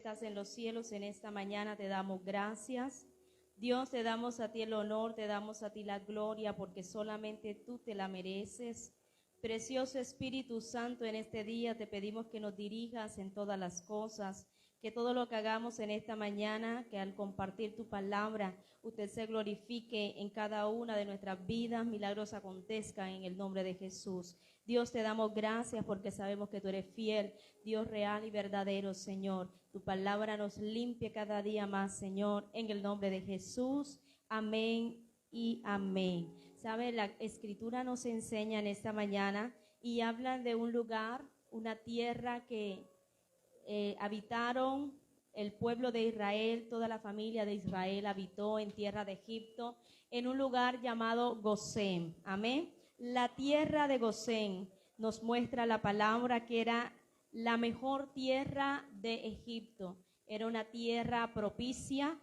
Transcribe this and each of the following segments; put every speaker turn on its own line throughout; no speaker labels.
estás en los cielos, en esta mañana te damos gracias. Dios, te damos a ti el honor, te damos a ti la gloria, porque solamente tú te la mereces. Precioso Espíritu Santo, en este día te pedimos que nos dirijas en todas las cosas, que todo lo que hagamos en esta mañana, que al compartir tu palabra, usted se glorifique en cada una de nuestras vidas, milagros acontezcan en el nombre de Jesús. Dios, te damos gracias porque sabemos que tú eres fiel, Dios real y verdadero, Señor. Tu palabra nos limpia cada día más, Señor, en el nombre de Jesús. Amén y amén. ¿Sabe? La Escritura nos enseña en esta mañana y habla de un lugar, una tierra que habitaron el pueblo de Israel, toda la familia de Israel habitó en tierra de Egipto, en un lugar llamado Gosén. Amén. La tierra de Gosén nos muestra la palabra que era la mejor tierra de Egipto. Era una tierra propicia,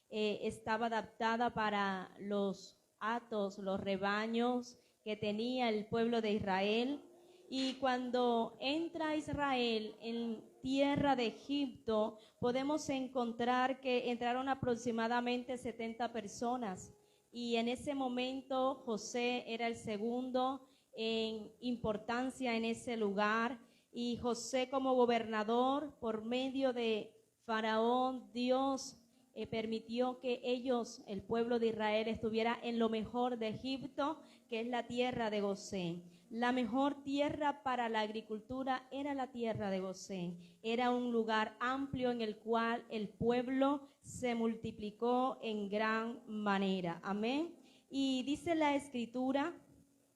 estaba adaptada para los hatos, los rebaños que tenía el pueblo de Israel. Y cuando entra Israel en tierra de Egipto, podemos encontrar que entraron aproximadamente 70 personas. Y en ese momento José era el segundo en importancia en ese lugar. Y José, como gobernador, por medio de Faraón, Dios permitió que ellos, el pueblo de Israel, estuviera en lo mejor de Egipto, que es la tierra de Gosén. La mejor tierra para la agricultura era la tierra de Gosén. Era un lugar amplio en el cual el pueblo se multiplicó en gran manera. Amén. Y dice la Escritura,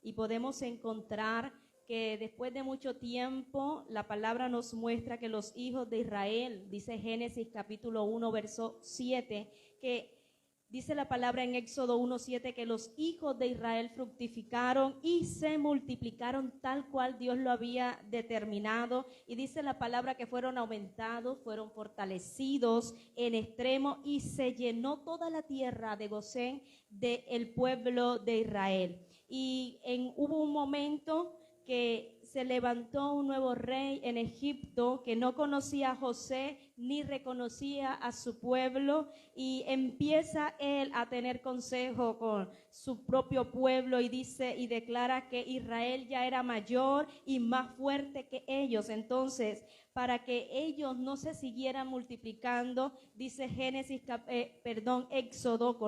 y podemos encontrar que después de mucho tiempo la palabra nos muestra que los hijos de Israel, dice Génesis capítulo 1 verso 7, que dice la palabra en Éxodo 1:7 que los hijos de Israel fructificaron y se multiplicaron tal cual Dios lo había determinado. Y dice la palabra que fueron aumentados, fueron fortalecidos en extremo y se llenó toda la tierra de Gosén del pueblo de Israel. Y hubo un momento que se levantó un nuevo rey en Egipto que no conocía a José ni reconocía a su pueblo, y empieza él a tener consejo con su propio pueblo y dice y declara que Israel ya era mayor y más fuerte que ellos. Entonces, para que ellos no se siguieran multiplicando, dice Éxodo,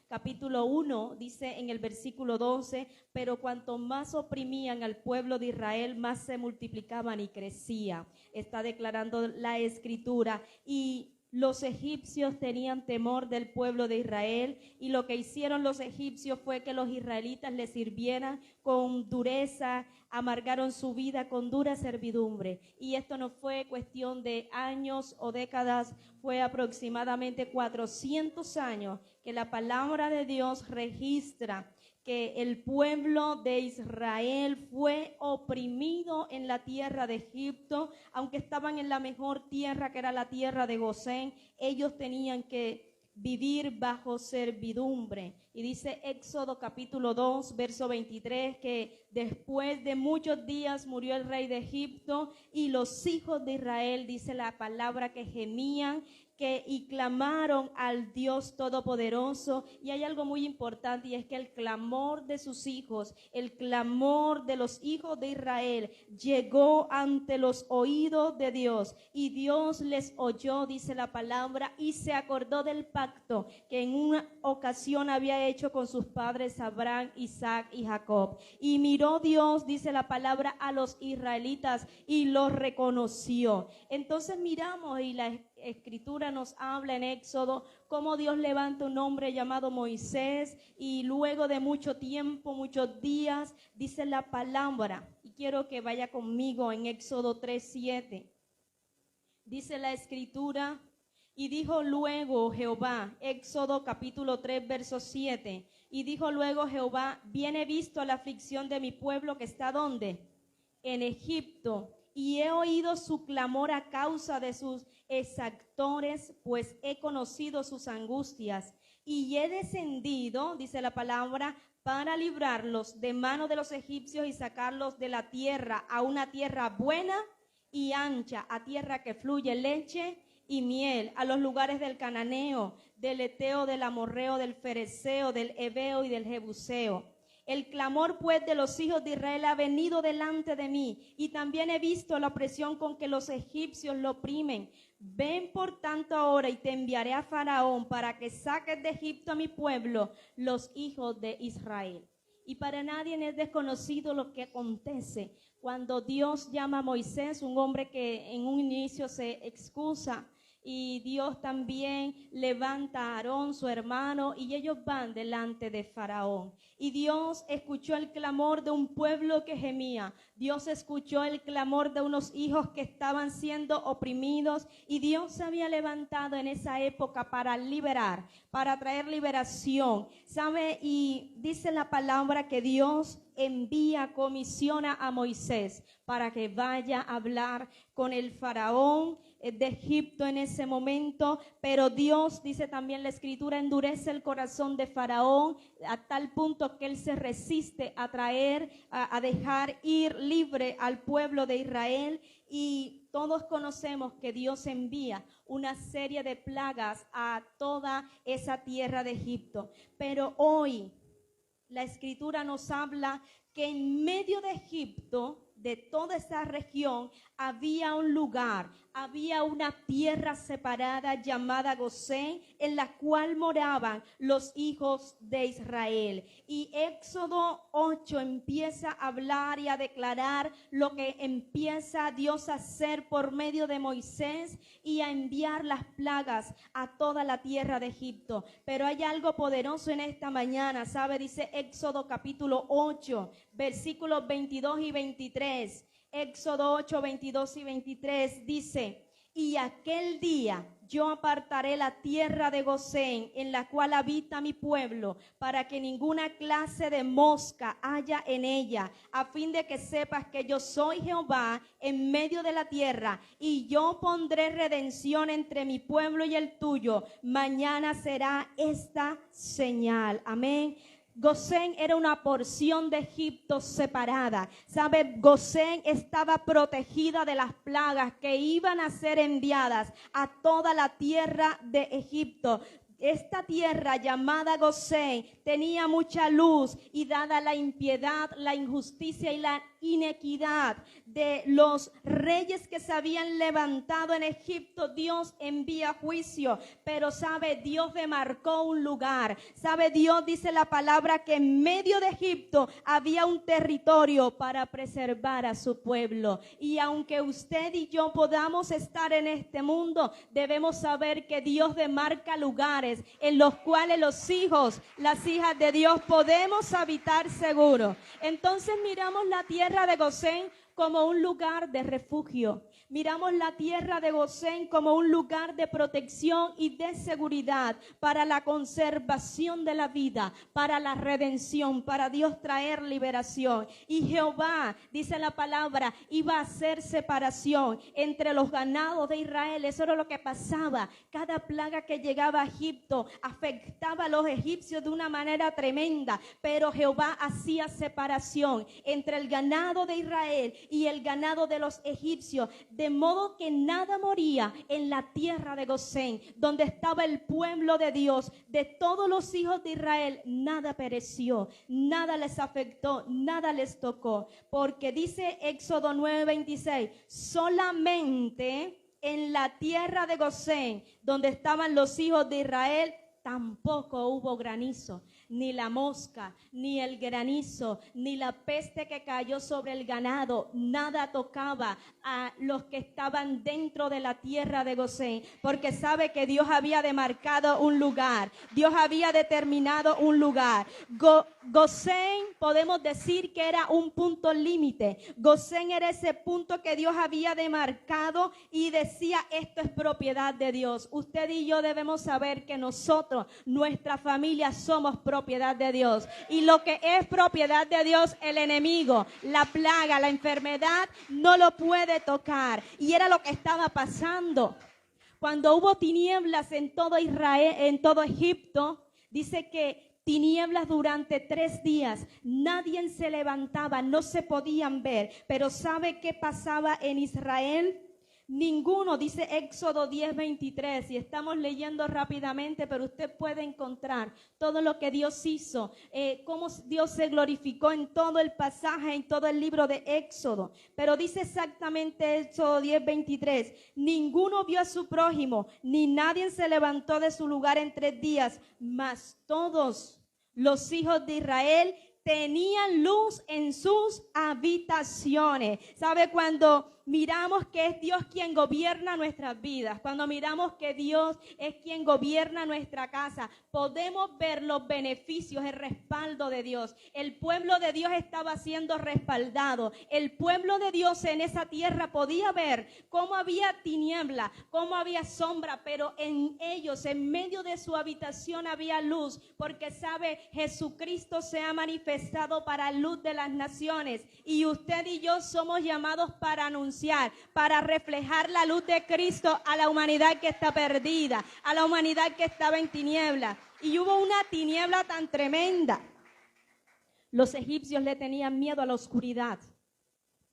capítulo 1, dice en el versículo 12, pero cuanto más oprimían al pueblo de Israel, más se multiplicaban y crecía. Está declarando la Escritura. Y los egipcios tenían temor del pueblo de Israel, y lo que hicieron los egipcios fue que los israelitas les sirvieran con dureza, amargaron su vida con dura servidumbre. Y esto no fue cuestión de años o décadas, fue aproximadamente 400 años que la palabra de Dios registra que el pueblo de Israel fue oprimido en la tierra de Egipto. Aunque estaban en la mejor tierra, que era la tierra de Gosén, ellos tenían que vivir bajo servidumbre. Y dice Éxodo capítulo 2, verso 23, que después de muchos días murió el rey de Egipto, y los hijos de Israel, dice la palabra, que gemían y clamaron al Dios Todopoderoso. Y hay algo muy importante, y es que el clamor de sus hijos, el clamor de los hijos de Israel llegó ante los oídos de Dios, y Dios les oyó, dice la palabra, y se acordó del pacto que en una ocasión había hecho con sus padres Abraham, Isaac y Jacob. Y miró Dios, dice la palabra, a los israelitas y los reconoció. Entonces miramos, y la Escritura nos habla en Éxodo cómo Dios levanta un hombre llamado Moisés, y luego de mucho tiempo, muchos días, dice la palabra, y quiero que vaya conmigo en Éxodo 3:7. Dice la Escritura: y dijo luego Jehová, Éxodo capítulo 3 verso 7, y dijo luego Jehová, bien he visto la aflicción de mi pueblo que está ¿dónde? En Egipto, y he oído su clamor a causa de sus exactores, pues he conocido sus angustias, y he descendido, dice la palabra, para librarlos de mano de los egipcios y sacarlos de la tierra a una tierra buena y ancha, a tierra que fluye leche y miel, a los lugares del cananeo, del eteo, del amorreo, del fereceo, del heveo y del jebuseo. El clamor pues de los hijos de Israel ha venido delante de mí, y también he visto la opresión con que los egipcios lo oprimen. Ven por tanto ahora y te enviaré a Faraón para que saques de Egipto a mi pueblo, los hijos de Israel. Y para nadie es desconocido lo que acontece cuando Dios llama a Moisés, un hombre que en un inicio se excusa, y Dios también levanta a Aarón, su hermano, y ellos van delante de Faraón. Y Dios escuchó el clamor de un pueblo que gemía. Dios escuchó el clamor de unos hijos que estaban siendo oprimidos, y Dios se había levantado en esa época para liberar, para traer liberación. ¿Sabe? Y dice la palabra que Dios comisiona a Moisés para que vaya a hablar con el faraón de Egipto en ese momento, pero Dios, dice también la escritura, endurece el corazón de Faraón a tal punto que él se resiste a a dejar ir libre al pueblo de Israel. Y todos conocemos que Dios envía una serie de plagas a toda esa tierra de Egipto, pero hoy la escritura nos habla que en medio de Egipto, de toda esa región, había un lugar, había una tierra separada llamada Gosén, en la cual moraban los hijos de Israel. Y Éxodo 8 empieza a hablar y a declarar lo que empieza Dios a hacer por medio de Moisés y a enviar las plagas a toda la tierra de Egipto. Pero hay algo poderoso en esta mañana, ¿sabe? Dice Éxodo capítulo 8, versículos 22 y 23. Éxodo 8, 22 y 23 dice: y aquel día yo apartaré la tierra de Gosén, en la cual habita mi pueblo, para que ninguna clase de mosca haya en ella, a fin de que sepas que yo soy Jehová en medio de la tierra, y yo pondré redención entre mi pueblo y el tuyo. Mañana será esta señal. Amén. Gosén era una porción de Egipto separada. ¿Sabe? Gosén estaba protegida de las plagas que iban a ser enviadas a toda la tierra de Egipto. Esta tierra llamada Gosén tenía mucha luz, y dada la impiedad, la injusticia y la inequidad de los reyes que se habían levantado en Egipto, Dios envía juicio. Pero sabe, Dios demarcó un lugar. Sabe, Dios dice la palabra que en medio de Egipto había un territorio para preservar a su pueblo. Y aunque usted y yo podamos estar en este mundo, debemos saber que Dios demarca lugares en los cuales los hijos, las hijas de Dios podemos habitar seguro. Entonces miramos la tierra de Gosén como un lugar de refugio. Miramos la tierra de Gosén como un lugar de protección y de seguridad para la conservación de la vida, para la redención, para Dios traer liberación. Y Jehová, dice la palabra, iba a hacer separación entre los ganados de Israel. Eso era lo que pasaba. Cada plaga que llegaba a Egipto afectaba a los egipcios de una manera tremenda, pero Jehová hacía separación entre el ganado de Israel y el ganado de los egipcios, de modo que nada moría en la tierra de Gosén, donde estaba el pueblo de Dios. De todos los hijos de Israel, nada pereció, nada les afectó, nada les tocó, porque dice Éxodo 9:26, solamente en la tierra de Gosén, donde estaban los hijos de Israel, tampoco hubo granizo, ni la mosca, ni el granizo, ni la peste que cayó sobre el ganado. Nada tocaba a los que estaban dentro de la tierra de Gosén, porque sabe que Dios había demarcado un lugar. Dios había determinado un lugar. Gosén, podemos decir que era un punto límite. Gosén era ese punto que Dios había demarcado y decía: esto es propiedad de Dios. Usted y yo debemos saber que nosotros, nuestra familia, somos propiedad de Dios. Y lo que es propiedad de Dios, el enemigo, la plaga, la enfermedad, no lo puede tocar. Y era lo que estaba pasando. Cuando hubo tinieblas en todo Israel, en todo Egipto, dice que tinieblas durante 3 días, nadie se levantaba, no se podían ver. Pero ¿sabe qué pasaba en Israel? Ninguno, dice Éxodo 10:23, y estamos leyendo rápidamente, pero usted puede encontrar todo lo que Dios hizo, cómo Dios se glorificó en todo el pasaje, en todo el libro de Éxodo. Pero dice exactamente Éxodo 10:23, ninguno vio a su prójimo, ni nadie se levantó de su lugar en 3 días, mas todos los hijos de Israel tenían luz en sus habitaciones. ¿Sabe? Cuando miramos que es Dios quien gobierna nuestras vidas, cuando miramos que Dios es quien gobierna nuestra casa, podemos ver los beneficios, el respaldo de Dios. El pueblo de Dios estaba siendo respaldado. El pueblo de Dios en esa tierra podía ver cómo había tiniebla, cómo había sombra, pero en ellos, en medio de su habitación había luz, porque sabe, Jesucristo se ha manifestado para luz de las naciones, y usted y yo somos llamados para anunciar, para reflejar la luz de Cristo a la humanidad que está perdida, a la humanidad que estaba en tiniebla. Y hubo una tiniebla tan tremenda. Los egipcios le tenían miedo a la oscuridad.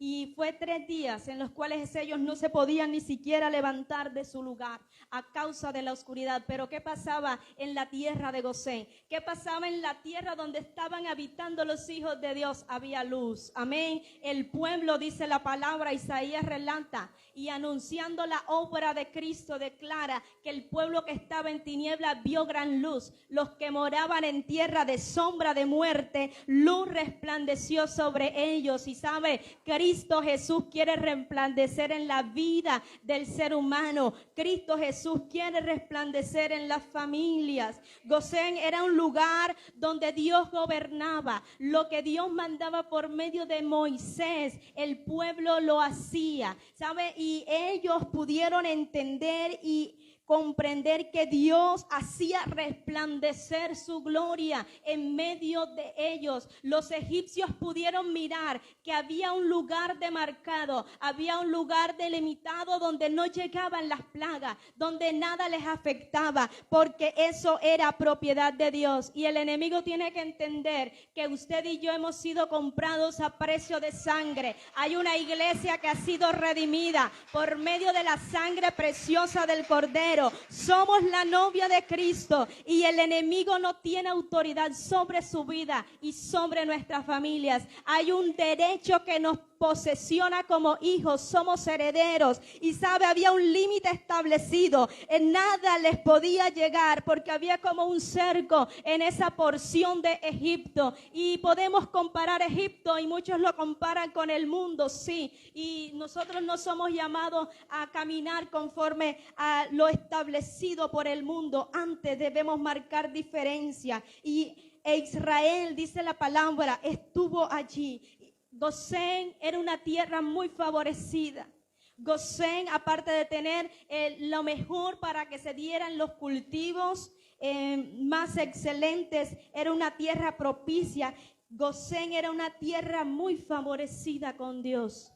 Y fue 3 días en los cuales ellos no se podían ni siquiera levantar de su lugar a causa de la oscuridad. Pero ¿qué pasaba en la tierra de Gosén? ¿Qué pasaba en la tierra donde estaban habitando los hijos de Dios? Había luz. Amén. El pueblo, dice la palabra, Isaías relata, y anunciando la obra de Cristo declara que el pueblo que estaba en tinieblas vio gran luz. Los que moraban en tierra de sombra de muerte, luz resplandeció sobre ellos. Y sabe, Cristo Jesús quiere resplandecer en la vida del ser humano. Cristo Jesús quiere resplandecer en las familias. Gosén era un lugar donde Dios gobernaba. Lo que Dios mandaba por medio de Moisés, el pueblo lo hacía, ¿sabe? Y ellos pudieron entender y comprender que Dios hacía resplandecer su gloria en medio de ellos. Los egipcios pudieron mirar que había un lugar demarcado, había un lugar delimitado donde no llegaban las plagas, donde nada les afectaba, porque eso era propiedad de Dios. Y el enemigo tiene que entender que usted y yo hemos sido comprados a precio de sangre. Hay una iglesia que ha sido redimida por medio de la sangre preciosa del Cordero. Somos la novia de Cristo y el enemigo no tiene autoridad sobre su vida y sobre nuestras familias. Hay un derecho que nos posesiona como hijos, somos herederos. Y sabe, había un límite establecido, en nada les podía llegar porque había como un cerco en esa porción de Egipto. Y podemos comparar Egipto y muchos lo comparan con el mundo, sí, y nosotros no somos llamados a caminar conforme a lo establecido por el mundo. Antes debemos marcar diferencia. Y Israel, dice la palabra, estuvo allí. Gosén era una tierra muy favorecida. Gosén, aparte de tener lo mejor para que se dieran los cultivos más excelentes, era una tierra propicia. Gosén era una tierra muy favorecida con Dios.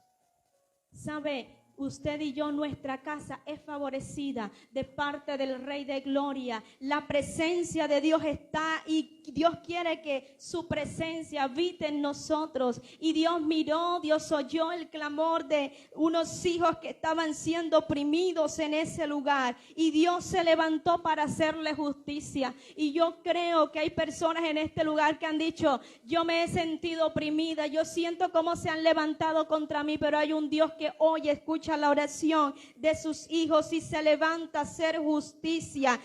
¿Sabe? Usted y yo, nuestra casa es favorecida de parte del Rey de Gloria. La presencia de Dios está y Dios quiere que su presencia habite en nosotros. Y Dios miró, Dios oyó el clamor de unos hijos que estaban siendo oprimidos en ese lugar. Y Dios se levantó para hacerle justicia. Y yo creo que hay personas en este lugar que han dicho, yo me he sentido oprimida, yo siento cómo se han levantado contra mí, pero hay un Dios que hoy escucha la oración de sus hijos y se levanta a hacer justicia.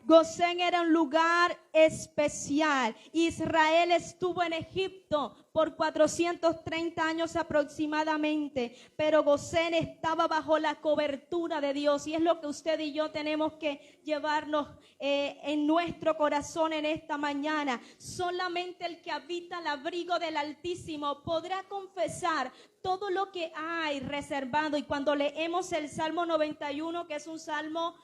Gosén era un lugar especial. Israel estuvo en Egipto por 430 años aproximadamente, pero Gosén estaba bajo la cobertura de Dios, y es lo que usted y yo tenemos que llevarnos en nuestro corazón en esta mañana. Solamente el que habita el abrigo del Altísimo podrá confesar todo lo que hay reservado. Y cuando leemos el Salmo 91, que es un salmo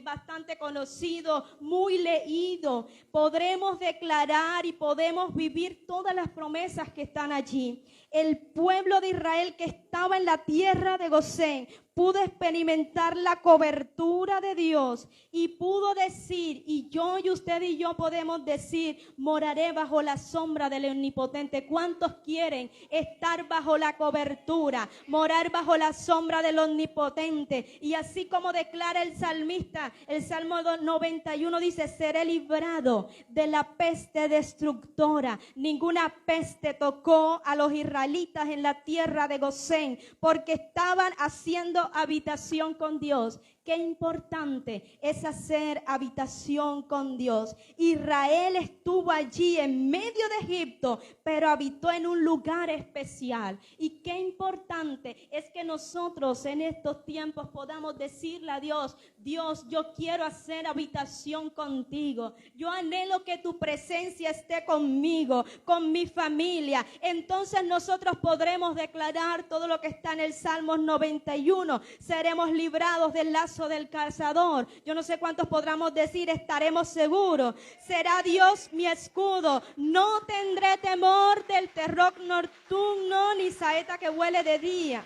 bastante conocido, muy leído, podremos declarar y podemos vivir todas las promesas que están allí. El pueblo de Israel que estaba en la tierra de Gosén pudo experimentar la cobertura de Dios y pudo decir, y yo y usted y yo podemos decir, moraré bajo la sombra del Omnipotente. ¿Cuántos quieren estar bajo la cobertura, morar bajo la sombra del Omnipotente? Y así como declara el salmista, el Salmo 91 dice, seré librado de la peste destructora. Ninguna peste tocó a los israelitas en la tierra de Gosén, porque estaban haciendo habitación con Dios. Qué importante es hacer habitación con Dios. Israel estuvo allí en medio de Egipto, pero habitó en un lugar especial. Y qué importante es que nosotros en estos tiempos podamos decirle a Dios, Dios, yo quiero hacer habitación contigo. Yo anhelo que tu presencia esté conmigo, con mi familia. Entonces nosotros podremos declarar todo lo que está en el Salmo 91. Seremos librados del lazo del cazador. Yo no sé cuántos podremos decir, estaremos seguros. Será Dios mi escudo. No tendré temor del terror nocturno, ni saeta que huele de día.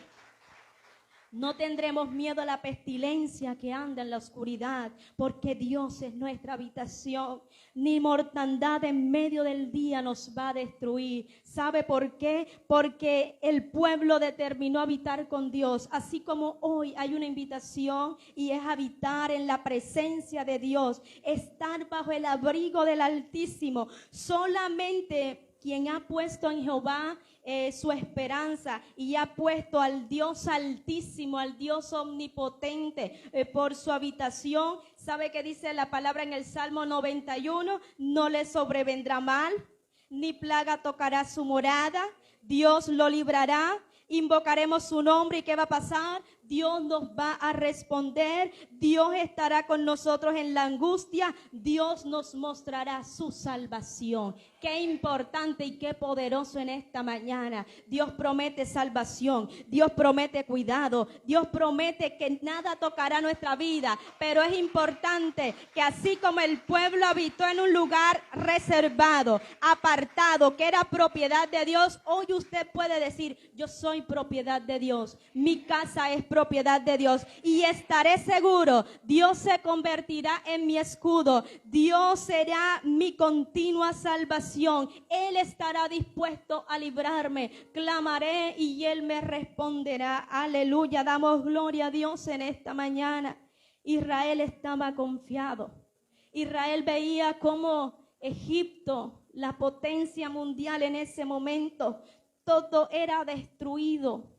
No tendremos miedo a la pestilencia que anda en la oscuridad, porque Dios es nuestra habitación. Ni mortandad en medio del día nos va a destruir. ¿Sabe por qué? Porque el pueblo determinó habitar con Dios. Así como hoy hay una invitación y es habitar en la presencia de Dios, estar bajo el abrigo del Altísimo. Solamente quien ha puesto en Jehová su esperanza y ha puesto al Dios altísimo, al Dios omnipotente por su habitación. ¿Sabe qué dice la palabra en el Salmo 91? No le sobrevendrá mal, ni plaga tocará su morada. Dios lo librará. Invocaremos su nombre y ¿qué va a pasar? Dios nos va a responder. Dios estará con nosotros en la angustia. Dios nos mostrará su salvación. Qué importante y qué poderoso en esta mañana. Dios promete salvación. Dios promete cuidado. Dios promete que nada tocará nuestra vida. Pero es importante que así como el pueblo habitó en un lugar reservado, apartado, que era propiedad de Dios, hoy usted puede decir, yo soy propiedad de Dios. Mi casa es propiedad de Dios y estaré seguro. Dios se convertirá en mi escudo. Dios será mi continua salvación. Él estará dispuesto a librarme. Clamaré y Él me responderá. Aleluya. Damos gloria a Dios en esta mañana. Israel estaba confiado. Israel veía cómo Egipto, la potencia mundial en ese momento, todo era destruido.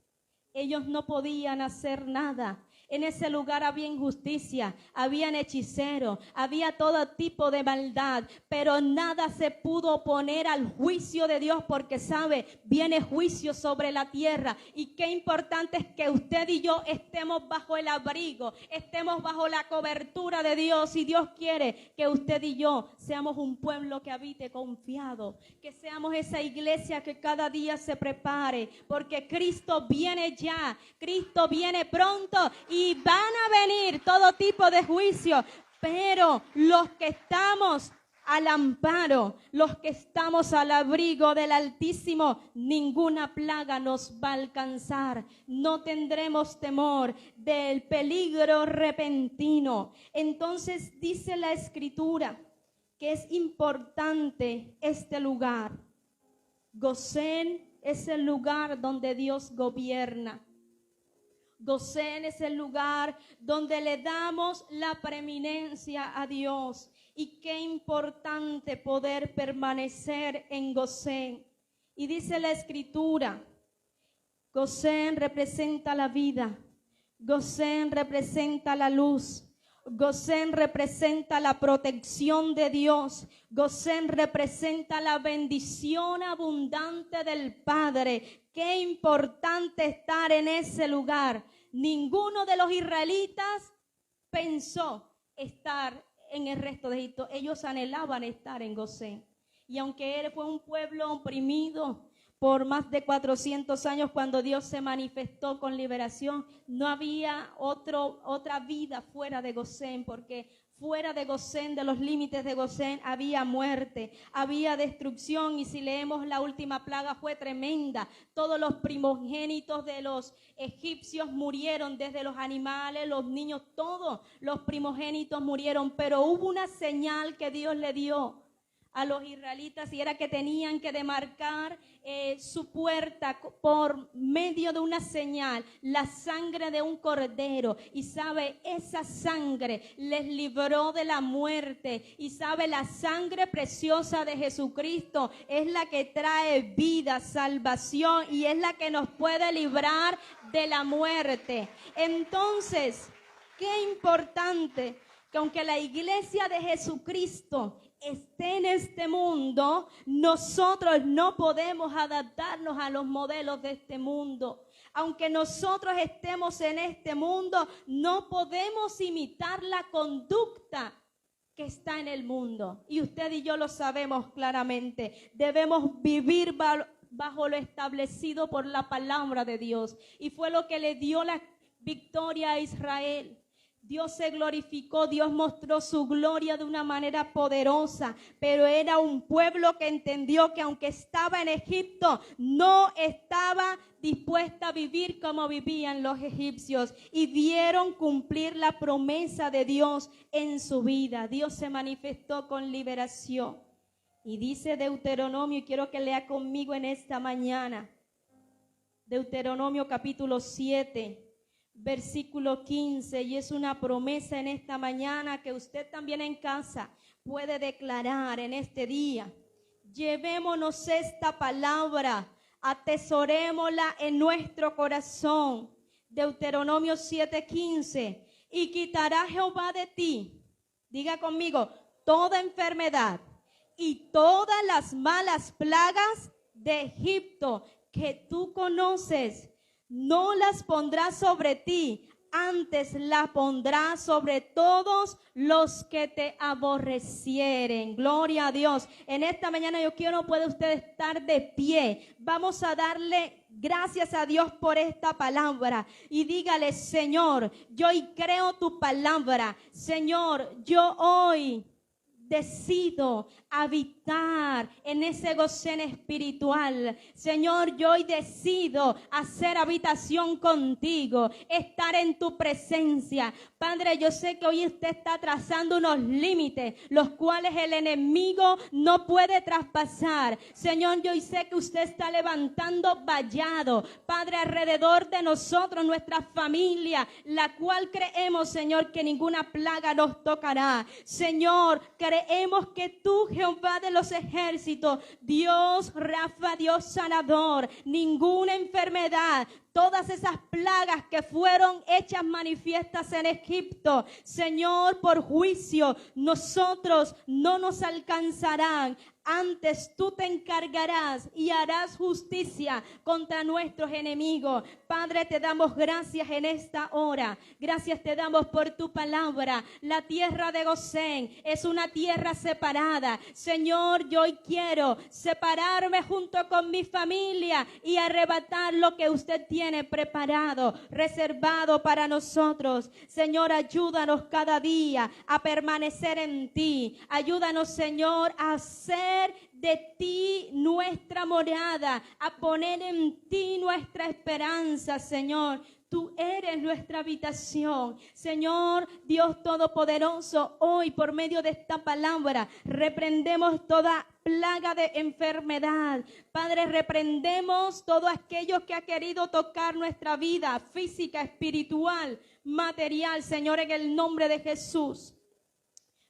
Ellos no podían hacer nada. En ese lugar había injusticia, habían hechiceros, había todo tipo de maldad, pero nada se pudo oponer al juicio de Dios porque sabe, viene juicio sobre la tierra. Y qué importante es que usted y yo estemos bajo el abrigo, estemos bajo la cobertura de Dios. Y Dios quiere que usted y yo seamos un pueblo que habite confiado, que seamos esa iglesia que cada día se prepare, porque Cristo viene ya, Cristo viene pronto y van a venir todo tipo de juicio, pero los que estamos al amparo, los que estamos al abrigo del Altísimo, ninguna plaga nos va a alcanzar. No tendremos temor del peligro repentino. Entonces dice la Escritura que es importante este lugar. Gosén es el lugar donde Dios gobierna. Gosén es el lugar donde le damos la preeminencia a Dios. Y qué importante poder permanecer en Gosén. Y dice la Escritura, Gosén representa la vida, Gosén representa la luz, Gosén representa la protección de Dios, Gosén representa la bendición abundante del Padre. Qué importante estar en ese lugar. Ninguno de los israelitas pensó estar en el resto de Egipto. Ellos anhelaban estar en Gosén. Y aunque él fue un pueblo oprimido por más de 400 años cuando Dios se manifestó con liberación. No había otra vida fuera de Gosén, porque fuera de Gosén, de los límites de Gosén, había muerte, había destrucción. Y si leemos la última plaga, fue tremenda. Todos los primogénitos de los egipcios murieron, desde los animales, los niños, todos los primogénitos murieron. Pero hubo una señal que Dios le dio a los israelitas, y era que tenían que demarcar su puerta por medio de una señal, la sangre de un cordero. Y sabe, esa sangre les libró de la muerte. Y sabe, la sangre preciosa de Jesucristo es la que trae vida, salvación, y es la que nos puede librar de la muerte. Entonces, qué importante que aunque la iglesia de Jesucristo esté en este mundo, nosotros no podemos adaptarnos a los modelos de este mundo. Aunque nosotros estemos en este mundo, no podemos imitar la conducta que está en el mundo. Y usted y yo lo sabemos claramente. Debemos vivir bajo lo establecido por la palabra de Dios. Y fue lo que le dio la victoria a Israel. Dios se glorificó, Dios mostró su gloria de una manera poderosa, pero era un pueblo que entendió que aunque estaba en Egipto, no estaba dispuesta a vivir como vivían los egipcios, y vieron cumplir la promesa de Dios en su vida. Dios se manifestó con liberación. Y dice Deuteronomio, y quiero que lea conmigo en esta mañana, Deuteronomio capítulo 7. Versículo 15, y es una promesa en esta mañana que usted también en casa puede declarar en este día. Llevémonos esta palabra, atesorémosla en nuestro corazón. Deuteronomio 7:15, y quitará Jehová de ti, diga conmigo, toda enfermedad y todas las malas plagas de Egipto que tú conoces. No las pondrá sobre ti, antes la pondrá sobre todos los que te aborrecieren. Gloria a Dios. En esta mañana puede usted estar de pie. Vamos a darle gracias a Dios por esta palabra. Y dígale, Señor, yo hoy creo tu palabra. Señor, yo hoy decido habitar en ese Gosén espiritual. Señor, yo hoy decido hacer habitación contigo, estar en tu presencia. Padre, yo sé que hoy usted está trazando unos límites, los cuales el enemigo no puede traspasar. Señor, yo hoy sé que usted está levantando vallado, Padre, alrededor de nosotros, nuestra familia, la cual creemos, Señor, que ninguna plaga nos tocará. Señor, creemos que tú, Jehová de los ejércitos, Dios Rafa, Dios sanador, ninguna enfermedad, todas esas plagas que fueron hechas manifiestas en Egipto, Señor, por juicio, nosotros no nos alcanzarán. Antes tú te encargarás y harás justicia contra nuestros enemigos. Padre, te damos gracias en esta hora. Gracias te damos por tu palabra. La tierra de Gosén es una tierra separada. Señor, yo hoy quiero separarme junto con mi familia y arrebatar lo que usted tiene preparado, reservado para nosotros. Señor, ayúdanos cada día a permanecer en ti. Ayúdanos, Señor, a hacer de ti nuestra morada, a poner en ti nuestra esperanza, Señor. Tú eres nuestra habitación. Señor Dios Todopoderoso, hoy por medio de esta palabra reprendemos toda plaga de enfermedad. Padre, reprendemos todo aquello que ha querido tocar nuestra vida física, espiritual, material, Señor, en el nombre de Jesús.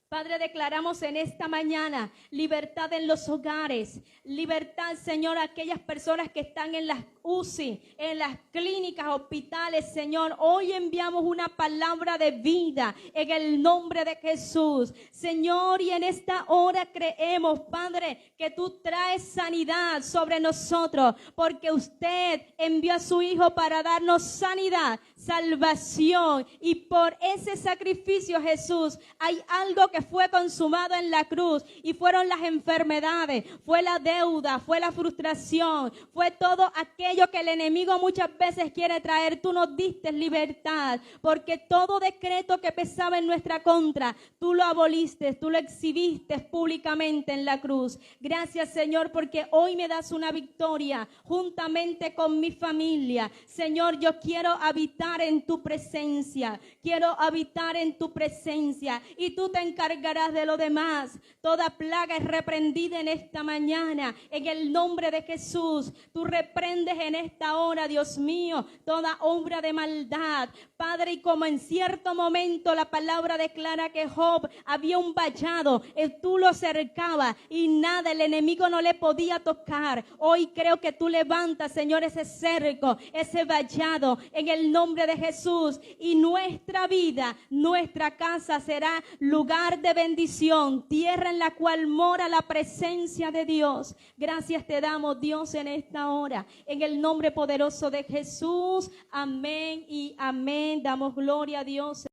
Padre, declaramos en esta mañana libertad en los hogares, libertad, Señor, a aquellas personas que están en las UCI, en las clínicas, hospitales, Señor. Hoy enviamos una palabra de vida en el nombre de Jesús. Señor, y en esta hora creemos, Padre, que tú traes sanidad sobre nosotros, porque usted envió a su Hijo para darnos sanidad, salvación, y por ese sacrificio, Jesús, hay algo que fue consumado en la cruz, y fueron las enfermedades, fue la deuda, fue la frustración, fue todo aquello que el enemigo muchas veces quiere traer. Tú nos diste libertad, porque todo decreto que pesaba en nuestra contra, tú lo aboliste, tú lo exhibiste públicamente en la cruz. Gracias, Señor, porque hoy me das una victoria juntamente con mi familia. Señor, yo quiero habitar en tu presencia, quiero habitar en tu presencia, y tú te encargarás de lo demás. Toda plaga es reprendida en esta mañana, en el nombre de Jesús. Tú reprendes en esta hora, Dios mío, toda obra de maldad, Padre. Y como en cierto momento la palabra declara que Job había un vallado, tú lo cercabas y nada, el enemigo no le podía tocar. Hoy creo que tú levantas, Señor, ese cerco, ese vallado, en el nombre de Jesús, y nuestra vida, nuestra casa será lugar de bendición, tierra en la cual mora la presencia de Dios. Gracias te damos, Dios, en esta hora, en el nombre poderoso de Jesús. Amén y amén. Damos gloria a Dios.